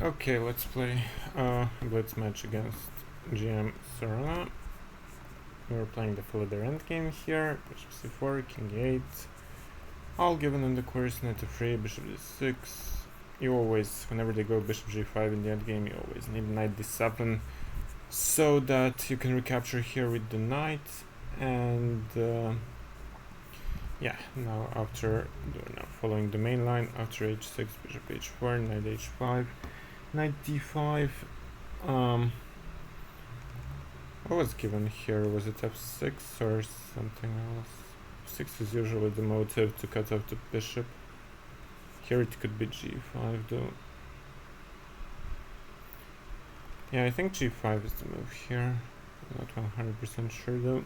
Okay, let's play Blitz match against GM Sarana. We're playing the Philidor Endgame here. Bishop c4, king e8. All given in the course, knight f3, bishop d6. You always, whenever they go bishop g5 in the endgame, you always need knight d7 so that you can recapture here with the knight. And yeah, now after following the main line, after h6, bishop h4, knight h5, knight d5. What was given here? Was it f6 or something else? f6 is usually the motive to cut off the bishop. Here it could be g5 though. Yeah, I think g5 is the move here. I'm not 100% sure though.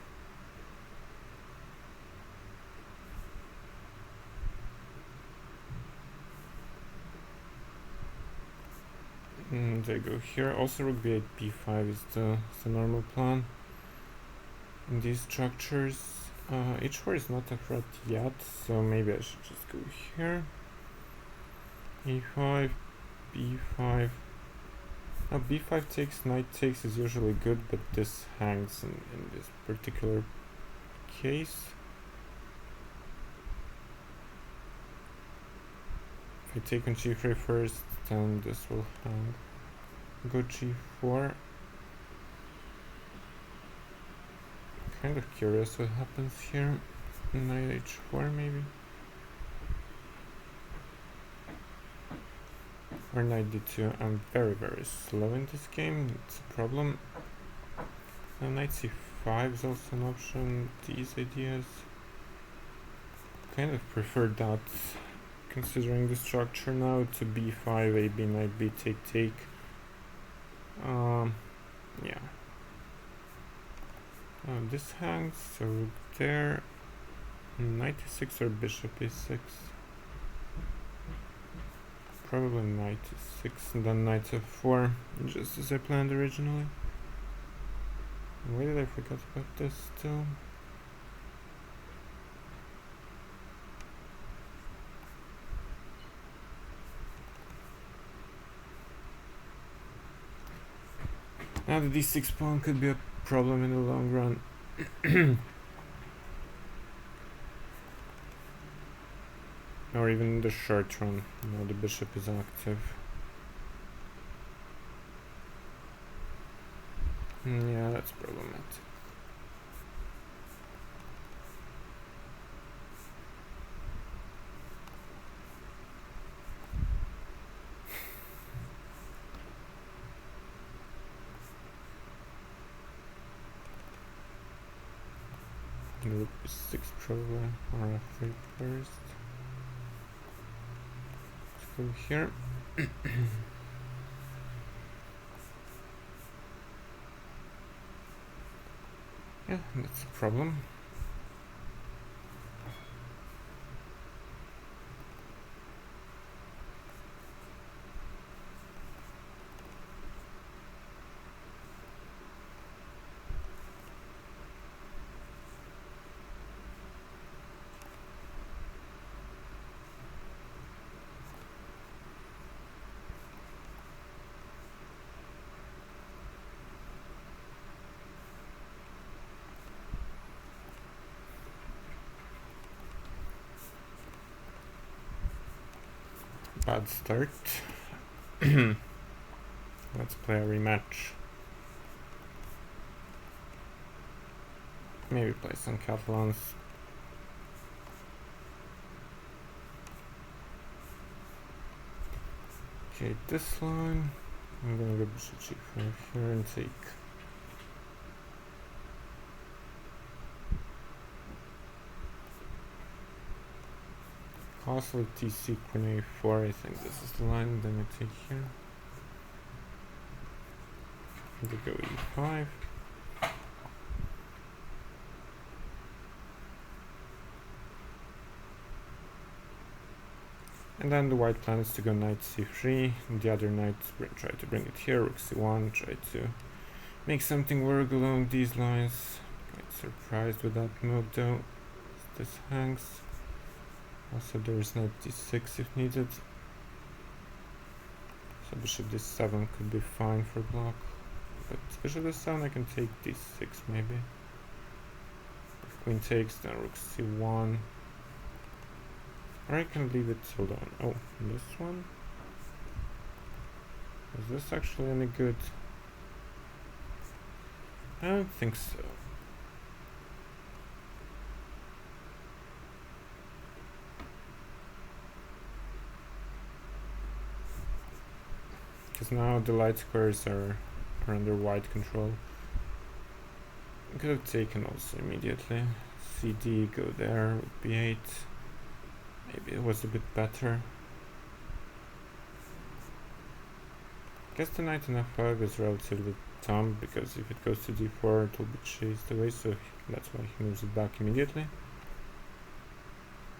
They go here. Also rook b8, b5 is the normal plan in these structures. h4 is not a threat yet, so maybe I should just go here. e5, b5. Now b5 takes, knight takes is usually good, but this hangs in this particular case. If I take on g3 first, then this will hang. Go g4. Kind of curious what happens here. Knight h4 maybe. Or knight d2. I'm very slow in this game. It's a problem. Knight c5 is also an option. These ideas. Kind of prefer that, considering the structure now, to b5, a b, knight b, take. Yeah. This hangs, so there. Knight e6 or bishop e6. Probably knight e6 and then knight f4, just as I planned originally. Why did I forget about this still? Now the d6 pawn could be a problem in the long run. Or even in the short run. Now the bishop is active. Yeah, that's problematic. Rook b6 probably, or f3 first. Let's go here. Yeah, that's a problem. Bad start. Let's play a rematch. Maybe play some Catalans. Okay, this line. I'm gonna go bishop g5 here and take. Castle TC queen a4, I think this is the line, then I take here. We go e5. And then the white plan is to go knight c3, and the other knight try to bring it here, rook c1, try to make something work along these lines. Quite surprised with that move though. This hangs. Also there is knight d6 if needed. So bishop d7 could be fine for block. But bishop d7 I can take d6 maybe. If queen takes, then rook c1. Or I can leave it, hold on. Oh, this one? Is this actually any good? I don't think so. Because now the light squares are under white control. I could have taken also immediately. CD, go there, with b8. Maybe it was a bit better. I guess the knight on f5 is relatively dumb, because if it goes to d4 it will be chased away, so that's why he moves it back immediately.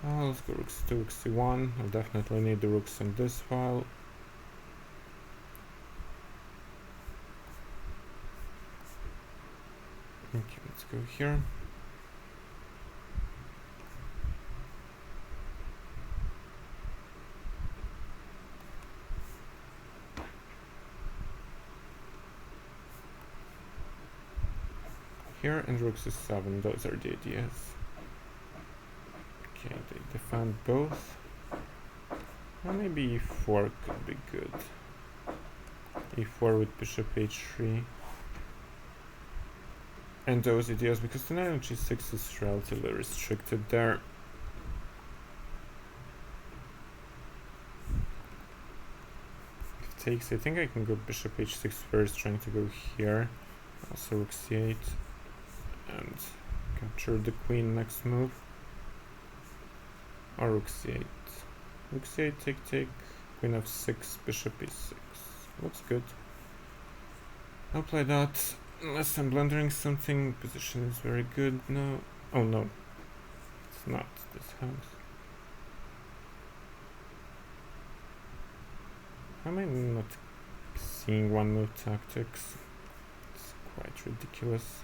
Let's go rook c2, rook c1. I'll definitely need the rooks on this file. Okay, let's go here. Here and rook c7, those are the ideas. Okay, they defend both. Well, maybe e4 could be good. e4 with bishop h3. And those ideas, because the knight on g6 is relatively restricted there. If it takes, I think I can go bishop h6 first, trying to go here. Also rook c8. And capture the queen next move. Or rook c8. Rook c8, take, queen f6, bishop e6. Looks good. I'll play that. Unless I'm blundering something, position is very good now. Oh no, it's not this house. How am I not seeing one move tactics? It's quite ridiculous.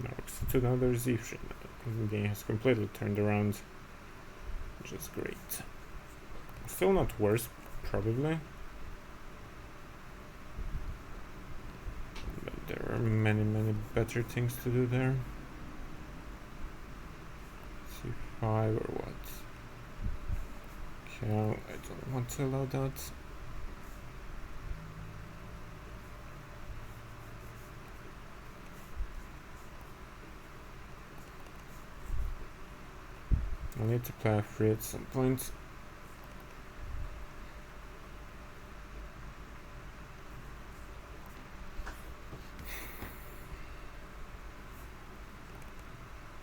Now rook c2, now there's e3. The game has completely turned around, which is great. Still not worse, probably. But there are many better things to do there. c5 or what? Okay, I don't want to allow that. I need to play f3 at some point.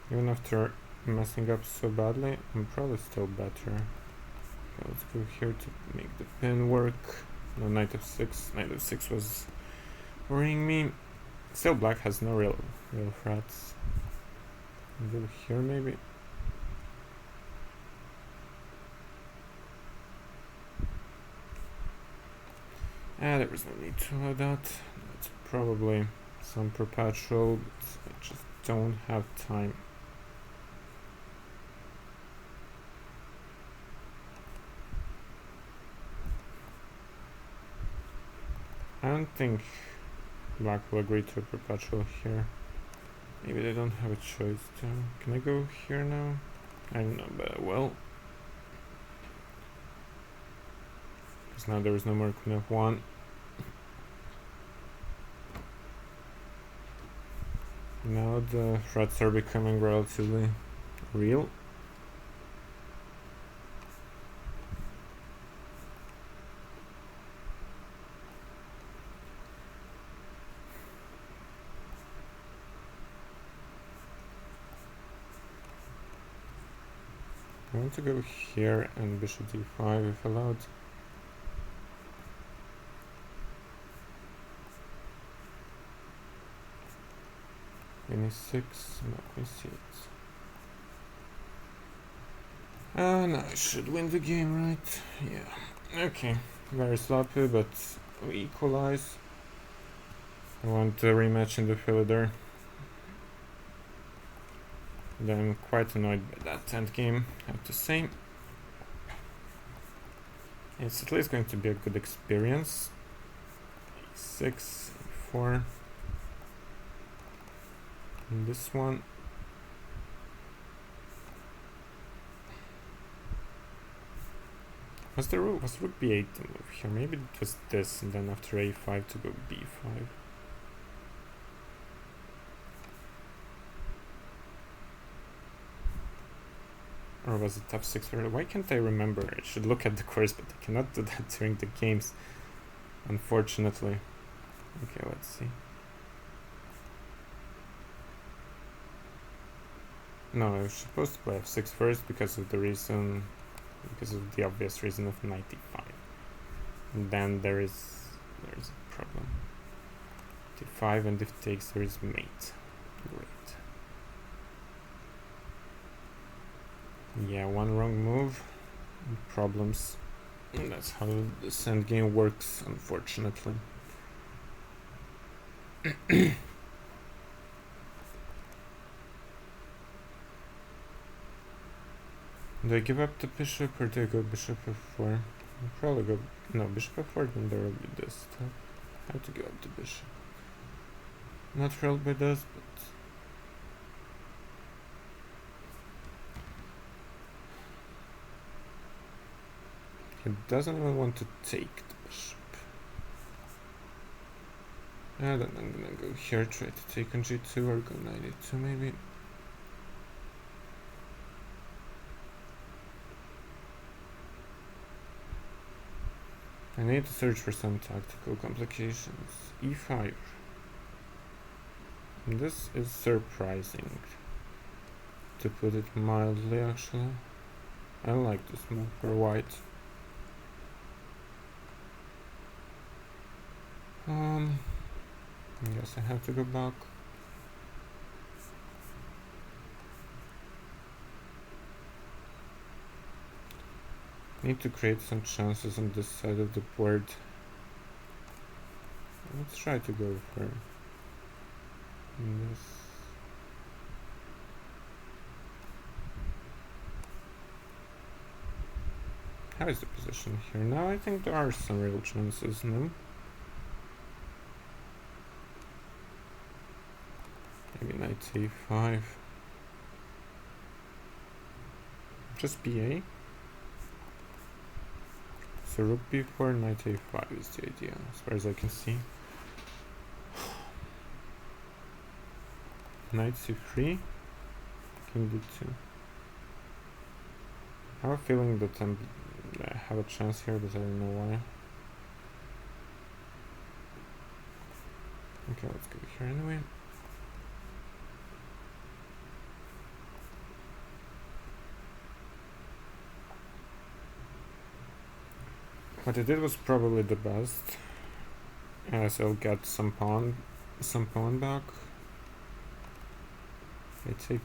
Even after messing up so badly, I'm probably still better. Okay, let's go here to make the pin work. No, knight f6. Knight f6 was worrying me. Still black has no real threats. Go here maybe. There was no need to allow that. That's probably some perpetual, but I just don't have time. I don't think black will agree to a perpetual here. Maybe they don't have a choice to. Can I go here now? I don't know, but I will. Because now there is no more queen f1. Now the threats are becoming relatively real. I want to go here and bishop d5 if allowed. Queen e6, no, queen c8. Now I should win the game, right? Yeah. Okay. Very sloppy, but we equalize. I want a rematch in the Philidor. I'm quite annoyed by that endgame, I have to say. It's at least going to be a good experience. E6, e4. And this one. Was rook b8 to move here? Maybe it was this, and then after a5 to go b5. Or was it f6? Why can't I remember? I should look at the course, but I cannot do that during the games, unfortunately. Okay, let's see. No, I was supposed to play f6 first because of the obvious reason of knight e5. And then there is a problem. d5, and if it takes, there is mate. Great. Yeah, one wrong move, and problems. And that's how this endgame works, unfortunately. Do I give up the bishop, or do I go bishop f4? I'll probably go... No, bishop f4, then there will be this stuff. I have to give up the bishop. Not thrilled by this, but... He doesn't even want to take the bishop. And then I'm gonna go here, try to take on g2, or go knight e2 maybe. I need to search for some tactical complications. e5. This is surprising, to put it mildly, actually. I like this move for white. I guess I have to go back. Need to create some chances on this side of the board. Let's try to go for this. How is the position here? Now I think there are some real chances, no? Maybe knight a5. Just ba. So rook b4, knight a5 is the idea, as far as I can see. Knight c3, king d2. I have a feeling that I have a chance here, but I don't know why. Okay, let's go here anyway. What I did was probably the best, as I'll get some pawn back. I take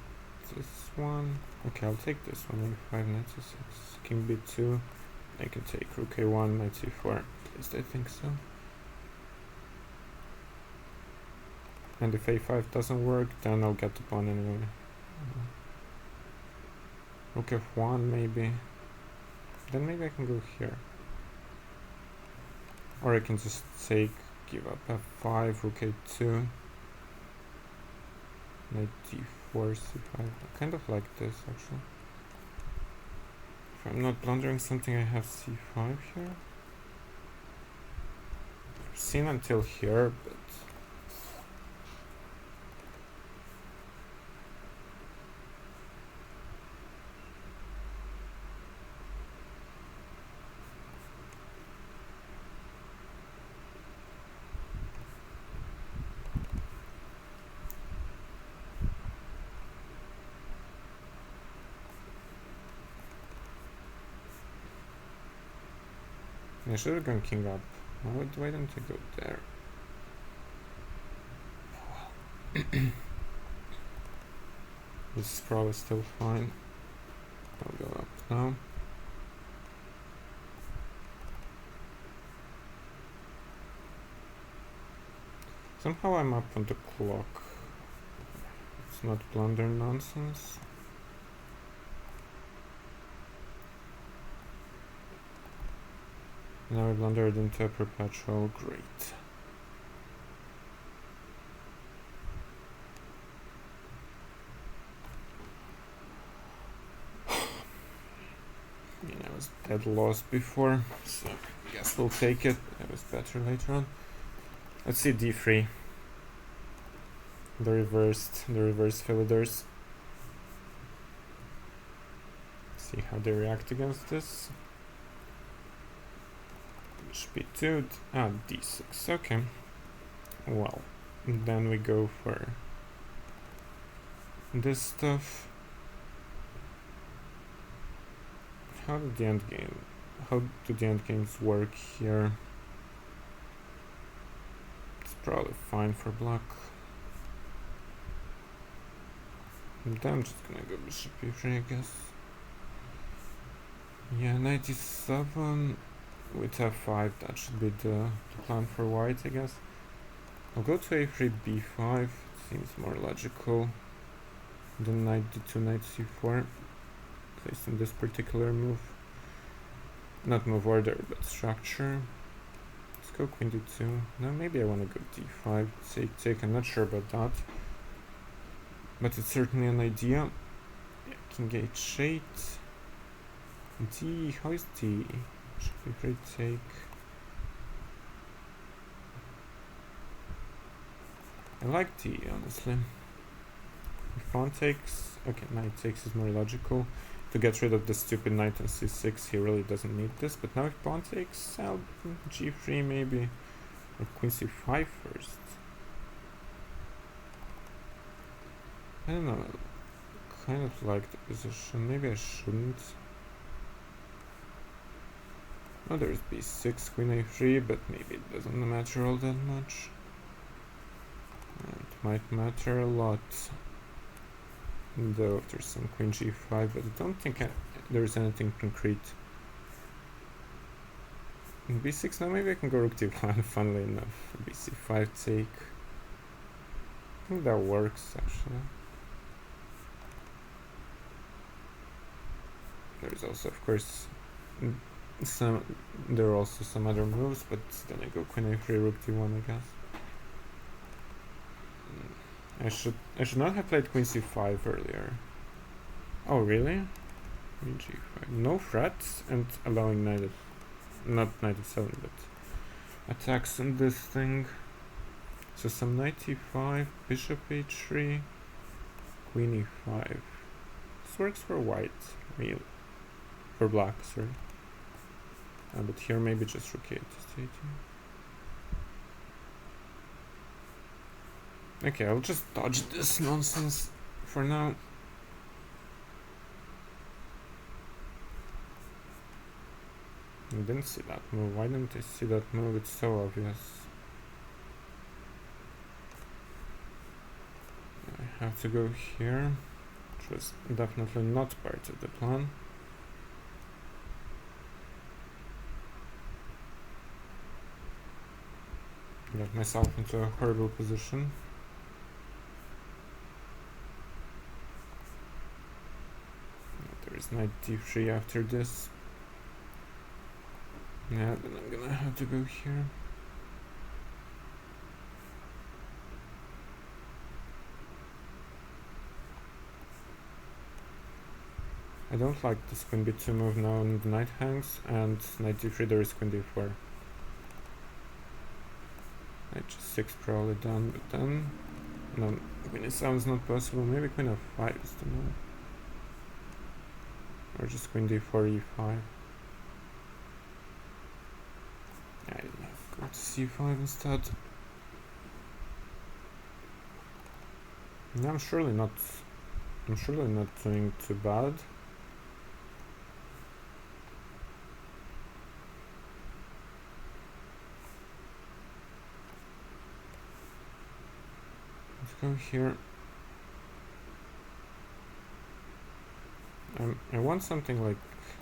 this one. Okay, I'll take this one. a5, knight c6, king b2. I can take rook a1, knight c4. At least I think so. And if a5 doesn't work, then I'll get the pawn anyway. Rook f1 maybe. Then maybe I can go here. Or I can just give up f5, rook a2, knight d4, c5. I kind of like this actually. If I'm not blundering something, I have c5 here. I've seen until here, but I should have gone king up. Why didn't I go there? Oh well. This is probably still fine. I'll go up now. Somehow I'm up on the clock. It's not blunder nonsense. Now we blundered into a perpetual. Great. I was dead lost before, so I guess we'll take it. It was better later on. Let's see d3. The reverse filiders. See how they react against this. Bishop b2, d6, okay. Well, then we go for this stuff. How do the endgames work here? It's probably fine for black. And then I'm just gonna go bishop e3, I guess. Yeah, 97 with f5, that should be the plan for white, I guess. I'll go to a3, b5, seems more logical than knight d2, knight c4, based on this particular move. Not move order, but structure. Let's go queen d2. No, maybe I want to go d5, take, I'm not sure about that. But it's certainly an idea. Yeah, king h8. D, how is D? Should be great take. I like D, honestly. If pawn takes, okay, knight takes is more logical. To get rid of the stupid knight on c6, he really doesn't need this. But now if pawn takes, I'll g3 maybe, or queen c5 first. I don't know, kind of like the position, maybe I shouldn't. Oh, there's b6, queen a3, but maybe it doesn't matter all that much. It might matter a lot, though, if there's some queen g5, but I don't think there's anything concrete. And b6, now maybe I can go rook d1, funnily enough. bc5 take. I think that works, actually. There's also, of course, there are also some other moves, but then I go queen a3, rook d1, I guess. I should not have played queen c5 earlier. Oh, really? Queen g5. No threats and allowing not knight f7, but attacks on this thing. So some knight e5, bishop h3, queen e5. This works for white, really. For black, sorry. But here maybe just rook 8 to stay. Okay, I'll just dodge this nonsense for now. I didn't see that move. Why didn't I see that move? It's so obvious. I have to go here, which was definitely not part of the plan. Got myself into a horrible position. There is knight d3 after this. Yeah, then I'm gonna have to go here. I don't like this queen b2 move now when the knight hangs, and knight d3 there is queen d4. Knight g6 probably done, but then no, queen e7 is not possible. Maybe queen f5 is the move, or just queen d4 e5. I don't know. Go to c5 instead. No, I'm surely not doing too bad. Let's go here. I want something like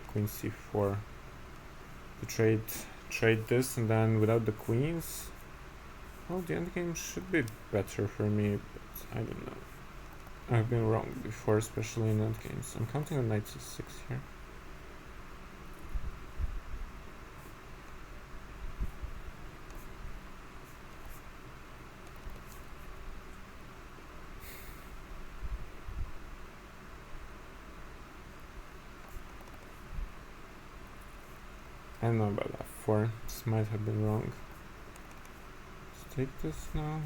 queen c4 to trade this, and then without the queens, well, the endgame should be better for me, but I don't know. I've been wrong before, especially in endgames. I'm counting on knight c6 here. I don't know about f4. This might have been wrong. Let's take this now.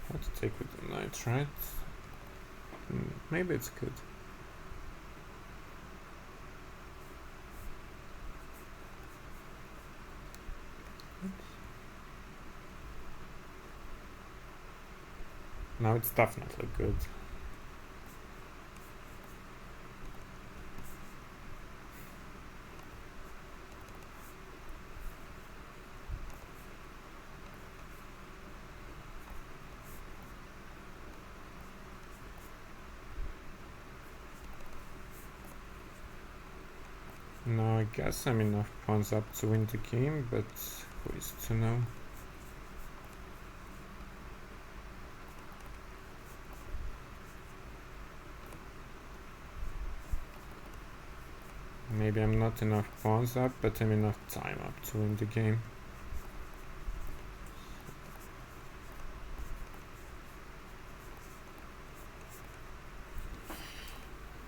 How to take with the knight, right? Maybe it's good. Now it's definitely good. Now I guess I'm enough pawns up to win the game, but who is to know? Maybe I'm not enough pawns up, but I'm enough time up to win the game.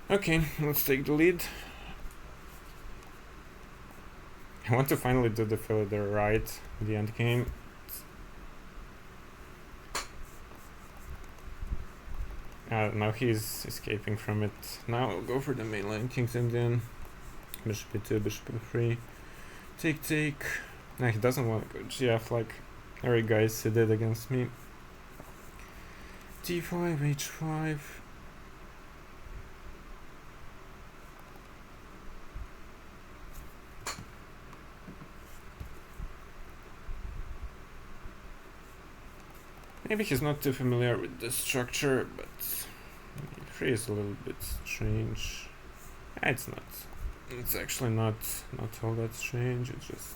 Okay, let's take the lead. I want to finally do the Philidor right in the end game. Now he's escaping from it. Now I'll go for the mainline King's Indian. Bishop e2, bishop e3. Take, take. Nah, he doesn't want to go gf like every guys he did against me. d5, h5. Maybe he's not too familiar with the structure, but e3 is a little bit strange. It's not. It's actually not all that strange. It's just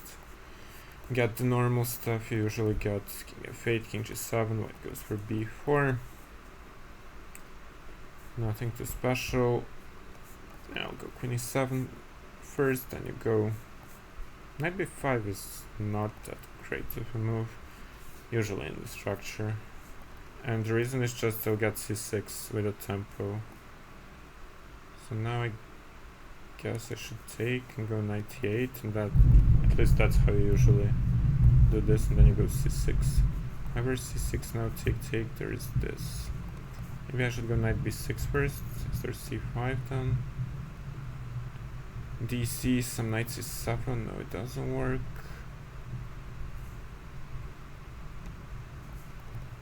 get the normal stuff you usually get. King f8, king g7, white goes for b4. Nothing too special. Now I'll go queen e7 first, then you go knight b5 is not that great of a move usually in the structure, and the reason is just to get c6 with a tempo. So now I guess I should take and go knight e8, and that, at least that's how you usually do this, and then you go c6. However, c6 now, take, there is this. Maybe I should go knight b6 first. Is there c5 then? dc, some knight c7, no it doesn't work.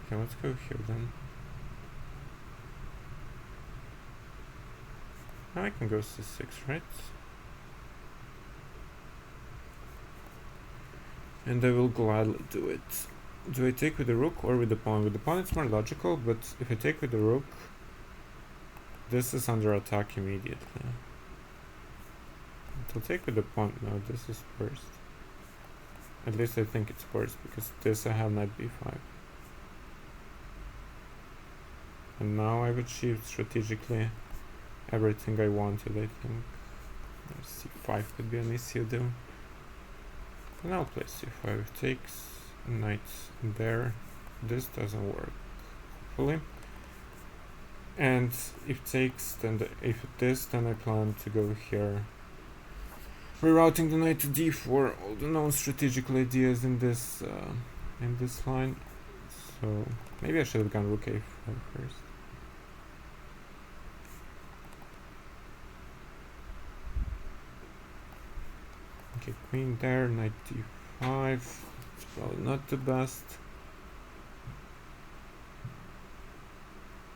Okay, let's go here then. Now I can go c6, right? And I will gladly do it. Do I take with the rook or with the pawn? With the pawn it's more logical, but if I take with the rook, this is under attack immediately. I'll take with the pawn. No, this is first. At least I think it's first, because this I have knight b5. And now I've achieved strategically everything I wanted, I think. c5 could be an issue though. And I'll play c5, takes, knight there. This doesn't work, hopefully. And if takes, then if it is, then I plan to go here. Rerouting the knight to d4, all the known strategical ideas in this line. So maybe I should have gone rook a5 first. Okay, queen there, knight d5. It's probably not the best.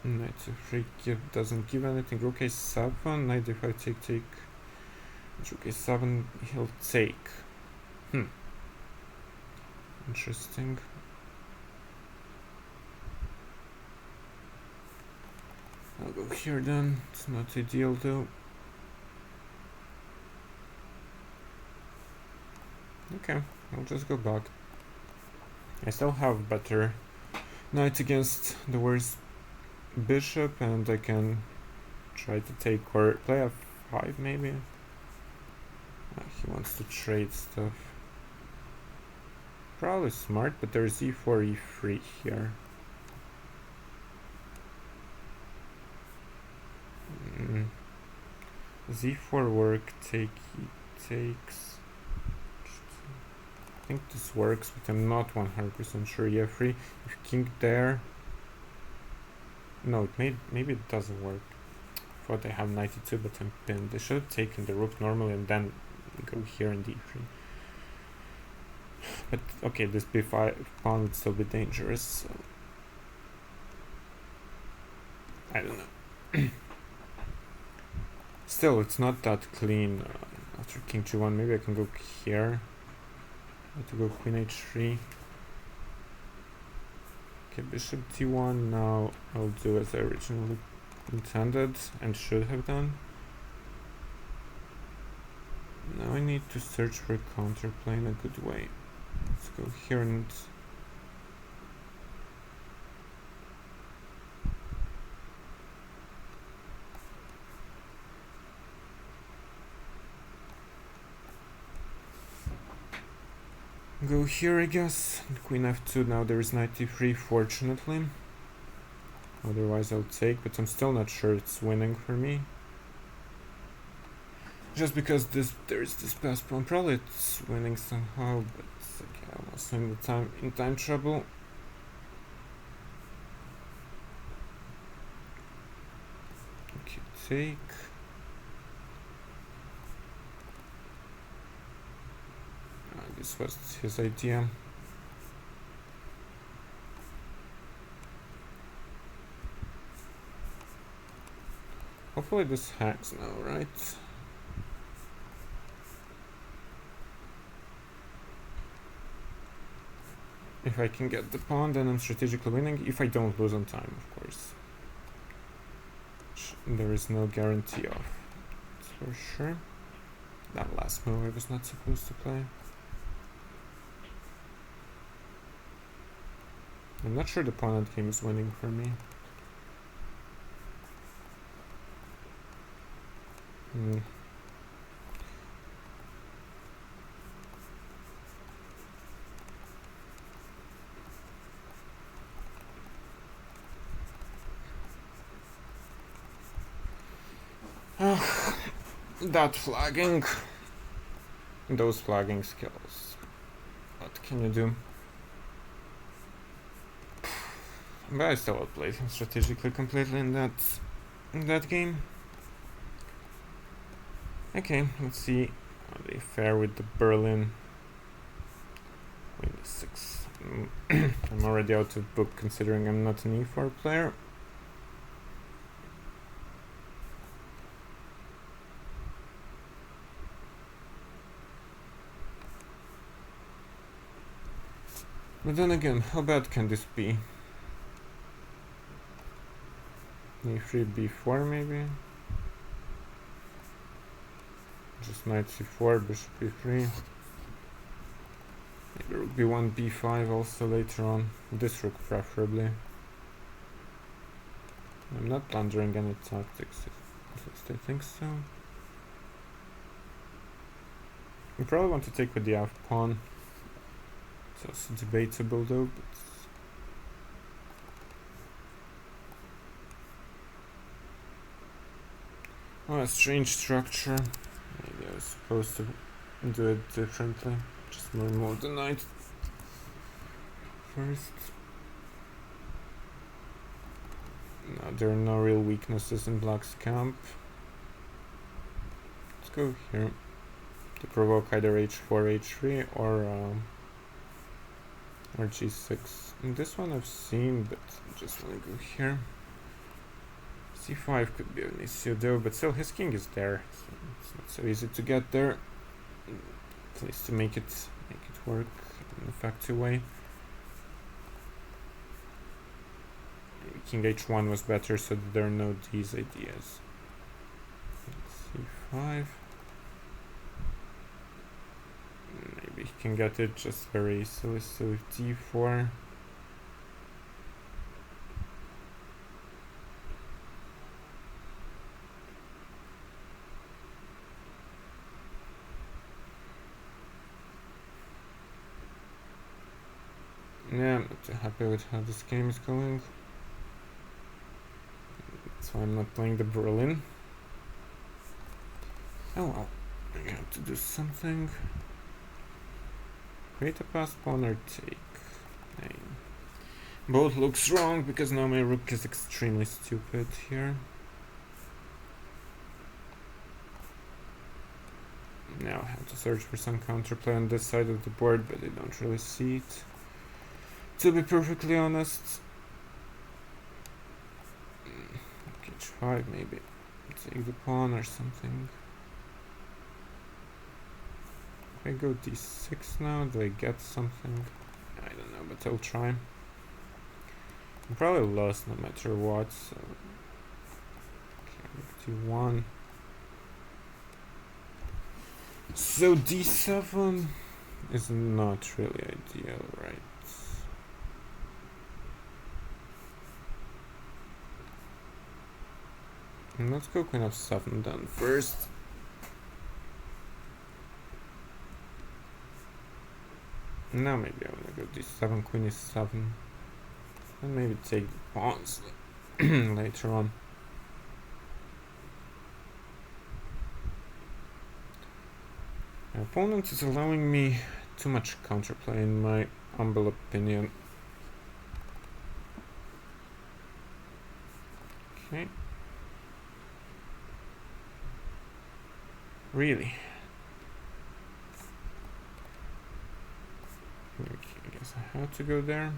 Knight f3 doesn't give anything. Rook a7, knight d5, take. Rook a7, he'll take. Interesting. I'll go here then. It's not ideal though. Okay, I'll just go back. I still have better knight against the worst bishop, and I can try to take or play f5 maybe. He wants to trade stuff. Probably smart, but there's e4, e3 here. Z4 work, takes. I think this works, but I'm not 100% sure. E3, if king there. No, maybe it doesn't work. I thought I have 92, but I'm pinned. I should have taken the rook normally and then go here in d3. But okay, this b5 pawn would still be dangerous, so I don't know. Still, it's not that clean. After king g1, maybe I can go here. I have to go queen h3. Okay, bishop d1. Now I'll do as I originally intended and should have done. Now I need to search for a counterplay in a good way. Let's go here and go here, I guess. Queen f2. Now there is knight e3, fortunately. Otherwise I'll take, but I'm still not sure it's winning for me. Just because there is this pass pawn, probably it's winning somehow, but okay, I'm also in time trouble. Okay, take. This was his idea. Hopefully this hacks now, right? If I can get the pawn, then I'm strategically winning. If I don't lose on time, of course. There is no guarantee of. That's for sure. That last move I was not supposed to play. I'm not sure the pawn endgame is winning for me. That flagging. Those flagging skills. What can you do? But I still outplayed him strategically completely in that game. Okay, let's see how they fare with the Berlin. Queen e6. I'm already out of book considering I'm not an e4 player. But then again, how bad can this be? e3, b4 maybe? Just knight c4, bishop e3. Maybe rook b1, b5 also later on. This rook preferably. I'm not blundering any tactics, at least I think so. You probably want to take with the f pawn. It's also debatable though, but oh, a strange structure. Maybe I was supposed to do it differently. Just remove the knight first. No, there are no real weaknesses in black's camp. Let's go here to provoke either h4, h3 or g6. And this one I've seen, but I just want to go here. c5 could be an issue though, but still his king is there, so it's not so easy to get there. At least to make it work in an effective way. Maybe king h1 was better, so that there are no these ideas. c5. Maybe he can get it just very easily, so d4. Yeah, I'm not too happy with how this game is going. That's why I'm not playing the Berlin. Oh well, I have to do something. Create a pass pawn or take. Nine. Both looks wrong because now my rook is extremely stupid here. Now I have to search for some counterplay on this side of the board, but I don't really see it. To be perfectly honest. H5 maybe. Take the pawn or something. If I go d6 now, do I get something? I don't know, but I'll try. I'm probably lost no matter what, so... Okay, d1. So d7 is not really ideal, right? And let's go queen f7 then first. Now maybe I wanna go d7, queen e7. And maybe take the pawns later on. My opponent is allowing me too much counterplay in my humble opinion. Okay. Really? Okay, I guess I have to go there.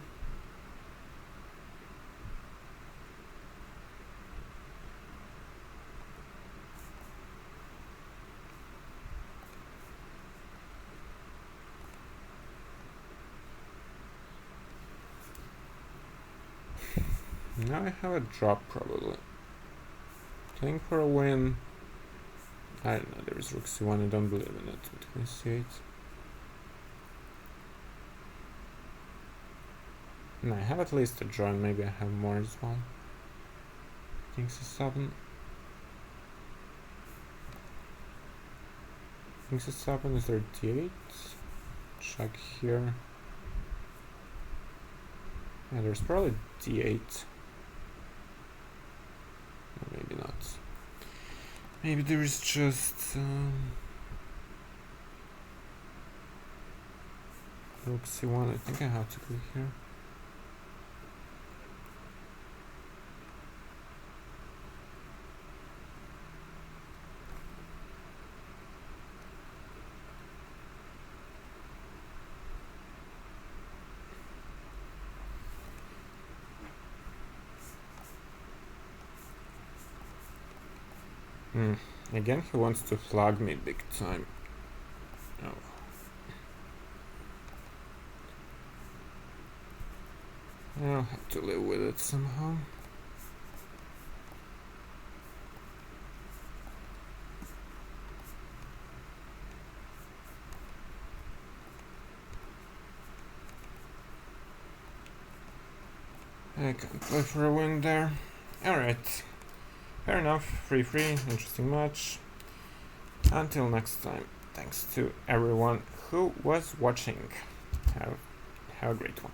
Now I have a drop probably. Playing for a win. I don't know, there is rook c1, I don't believe in it with queen c8. No, I have at least a draw, and maybe I have more as well. King c7. King c7, is there d8? Check here. Yeah, there's probably d8. Or maybe not. Maybe there is just rook c1. I think I have to go here. Again, he wants to flag me big time. Oh. I'll have to live with it somehow. I can't play for a win there. Alright. Fair enough. 3-3. Interesting match. Until next time. Thanks to everyone who was watching. Have a great one.